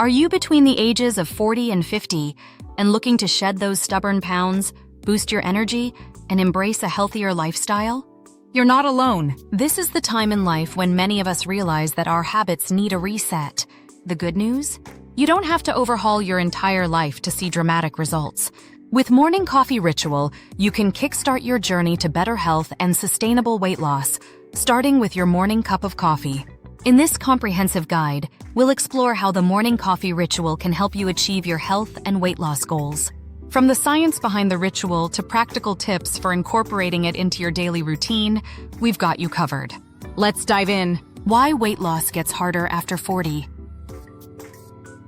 Are you between the ages of 40 and 50 and looking to shed those stubborn pounds, boost your energy, and embrace a healthier lifestyle? You're not alone. This is the time in life when many of us realize that our habits need a reset. The good news? You don't have to overhaul your entire life to see dramatic results. With Morning Coffee Ritual, you can kickstart your journey to better health and sustainable weight loss, starting with your morning cup of coffee. In this comprehensive guide, we'll explore how the Morning Coffee Ritual can help you achieve your health and weight loss goals. From the science behind the ritual to practical tips for incorporating it into your daily routine, we've got you covered. Let's dive in. Why weight loss gets harder after 40.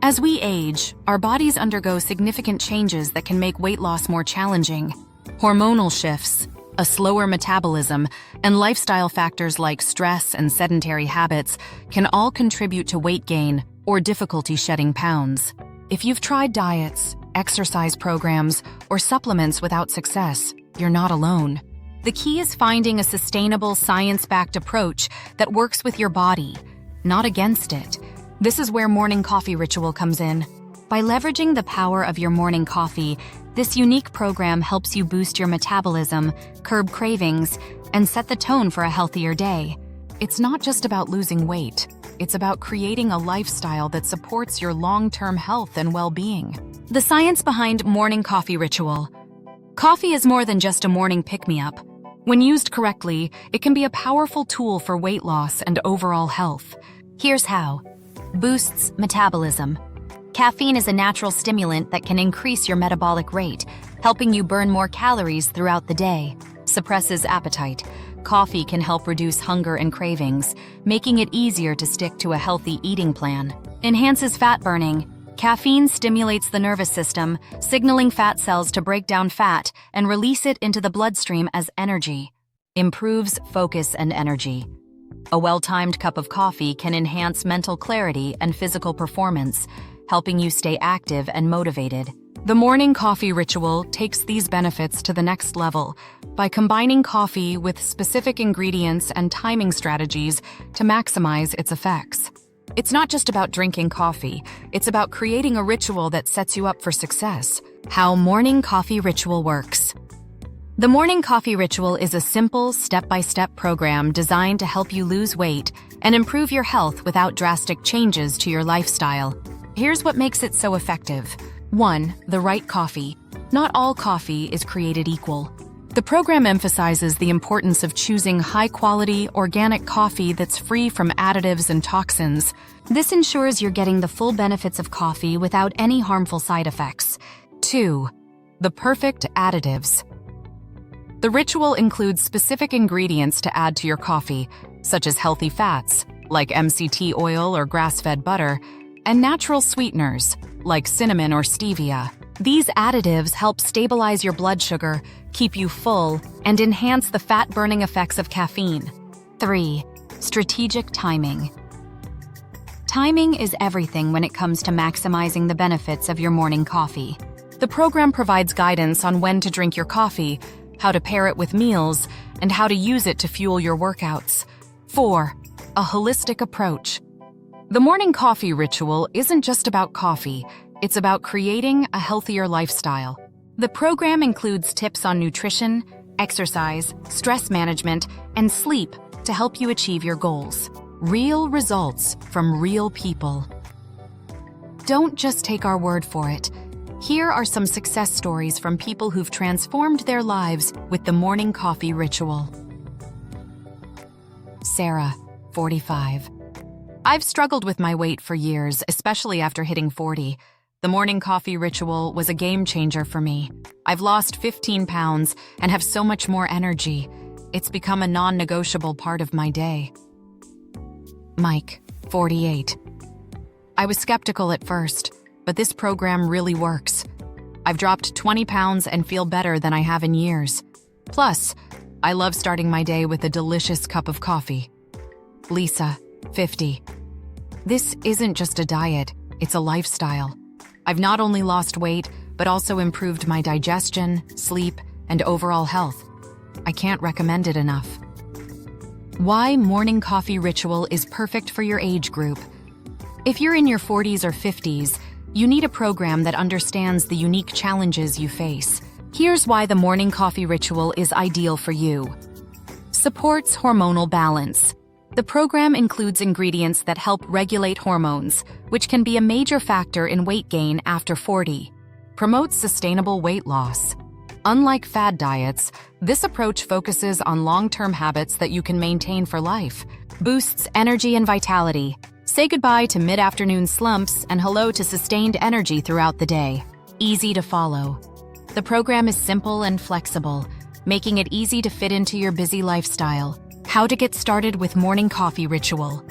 As we age, our bodies undergo significant changes that can make weight loss more challenging. Hormonal shifts, a slower metabolism, and lifestyle factors like stress and sedentary habits can all contribute to weight gain or difficulty shedding pounds. If you've tried diets, exercise programs, or supplements without success, you're not alone. The key is finding a sustainable, science-backed approach that works with your body, not against it. This is where Morning Coffee Ritual comes in. By leveraging the power of your morning coffee, this unique program helps you boost your metabolism, curb cravings, and set the tone for a healthier day. It's not just about losing weight. It's about creating a lifestyle that supports your long-term health and well-being. The science behind Morning Coffee Ritual. Coffee is more than just a morning pick-me-up. When used correctly, it can be a powerful tool for weight loss and overall health. Here's how. Boosts metabolism. Caffeine is a natural stimulant that can increase your metabolic rate, helping you burn more calories throughout the day. Suppresses appetite. Coffee can help reduce hunger and cravings, making it easier to stick to a healthy eating plan. Enhances fat burning. Caffeine stimulates the nervous system, signaling fat cells to break down fat and release it into the bloodstream as energy. Improves focus and energy. A well-timed cup of coffee can enhance mental clarity and physical performance, helping you stay active and motivated. The Morning Coffee Ritual takes these benefits to the next level by combining coffee with specific ingredients and timing strategies to maximize its effects. It's not just about drinking coffee, it's about creating a ritual that sets you up for success. How Morning Coffee Ritual works. The Morning Coffee Ritual is a simple, step-by-step program designed to help you lose weight and improve your health without drastic changes to your lifestyle. Here's what makes it so effective. 1. The right coffee. Not all coffee is created equal. The program emphasizes the importance of choosing high-quality, organic coffee that's free from additives and toxins. This ensures you're getting the full benefits of coffee without any harmful side effects. 2. The perfect additives. The ritual includes specific ingredients to add to your coffee, such as healthy fats, like MCT oil or grass-fed butter, and natural sweeteners, like cinnamon or stevia. These additives help stabilize your blood sugar, keep you full, and enhance the fat-burning effects of caffeine. 3. Strategic timing. Timing is everything when it comes to maximizing the benefits of your morning coffee. The program provides guidance on when to drink your coffee, how to pair it with meals, and how to use it to fuel your workouts. 4. A holistic approach. The Morning Coffee Ritual isn't just about coffee, it's about creating a healthier lifestyle. The program includes tips on nutrition, exercise, stress management, and sleep to help you achieve your goals. Real results from real people. Don't just take our word for it. Here are some success stories from people who've transformed their lives with the Morning Coffee Ritual. Sarah, 45. I've struggled with my weight for years, especially after hitting 40. The Morning Coffee Ritual was a game changer for me. I've lost 15 pounds and have so much more energy. It's become a non-negotiable part of my day. Mike, 48. I was skeptical at first, but this program really works. I've dropped 20 pounds and feel better than I have in years. Plus, I love starting my day with a delicious cup of coffee. Lisa, 50. This isn't just a diet, it's a lifestyle. I've not only lost weight, but also improved my digestion, sleep, and overall health. I can't recommend it enough. Why Morning Coffee Ritual is perfect for your age group. If you're in your 40s or 50s, you need a program that understands the unique challenges you face. Here's why the morning coffee ritual is ideal for you. Supports hormonal balance. The program includes ingredients that help regulate hormones, which can be a major factor in weight gain after 40. Promotes sustainable weight loss. Unlike fad diets, this approach focuses on long-term habits that you can maintain for life. Boosts energy and vitality. Say goodbye to mid-afternoon slumps and hello to sustained energy throughout the day. Easy to follow. The program is simple and flexible, making it easy to fit into your busy lifestyle. How to get started with morning coffee ritual.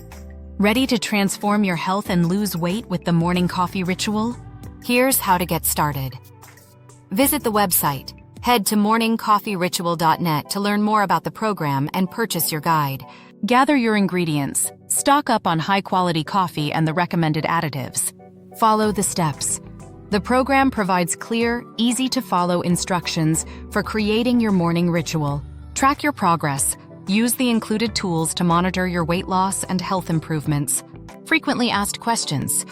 Ready to transform your health and lose weight with the morning coffee ritual? Here's how to get started. Visit the website. Head to morningcoffeeritual.net to learn more about the program and purchase your guide. Gather your ingredients. Stock up on high-quality coffee and the recommended additives. Follow the steps. The program provides clear, easy-to-follow instructions for creating your morning ritual. Track your progress. Use the included tools to monitor your weight loss and health improvements. Frequently asked questions.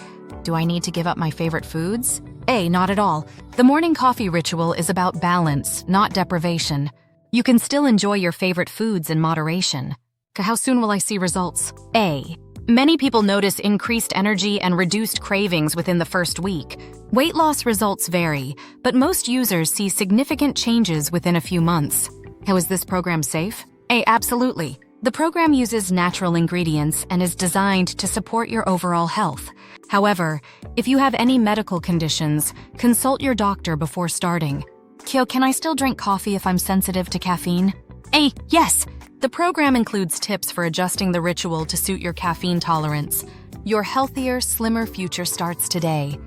Do I need to give up my favorite foods? A, not at all. The morning coffee ritual is about balance, not deprivation. You can still enjoy your favorite foods in moderation. How soon will I see results? A. Many people notice increased energy and reduced cravings within the first week. Weight loss results vary, but most users see significant changes within a few months. How is this program safe? A. Absolutely. The program uses natural ingredients and is designed to support your overall health. However, if you have any medical conditions, consult your doctor before starting. Can I still drink coffee if I'm sensitive to caffeine? A. Yes. The program includes tips for adjusting the ritual to suit your caffeine tolerance. Your healthier, slimmer future starts today.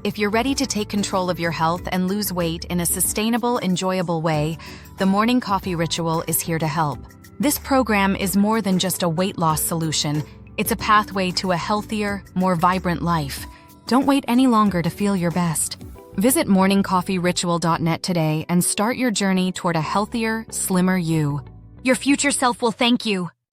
If you're ready to take control of your health and lose weight in a sustainable, enjoyable way, the morning coffee ritual is here to help. This program is more than just a weight loss solution. It's a pathway to a healthier, more vibrant life. Don't wait any longer to feel your best. Visit morningcoffeeritual.net today and start your journey toward a healthier, slimmer you. Your future self will thank you.